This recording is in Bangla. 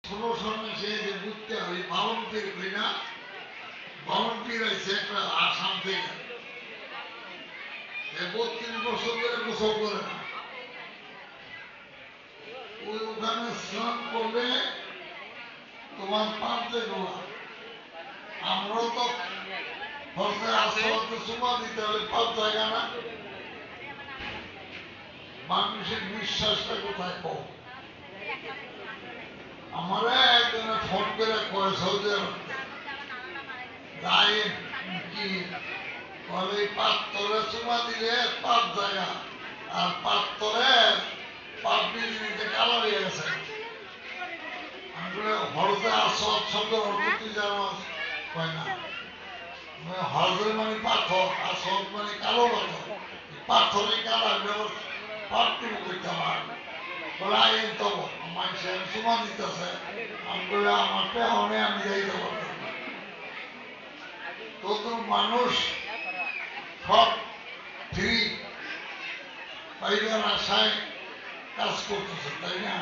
ষোলো সনে সে যে বুঝতে হয় ভলন্টিয়ার করি না ভলন্টিয়ার আছে একটা আসাম থেকে 32 বছর ধরে গোসল করে না ওই ওখানে স্নান করলে তোমার পাঁচে গোলা আমরাও তো ফসলে আসতে সুমা দিতে হলে 5 জায়গা না মানুষের বিশ্বাসটা কোথায় কম আমরা একজনে ফোন করে কয় সৌদি আরব গায়ে কি বলে পাত্তরে চুমা দিলে 5 জায়গা আর পাত্তরে 5 মিনিটে কালো হয়ে গেছে আমরা হরদে আসত শব্দ অর্থ তুই জানো কয় না হরদের মানে পাথর আসত মানে কালো পাথর পাথরে কালো পাত্তি করতে আমার বলে আইন তো মানুষের চুমা দিতেছে আমি বলে আমার পেহনে আমি যাইতে পারতাম না তো মানুষ সব ফ্রি পাইবার আশায় কাজ করতেছে তাই না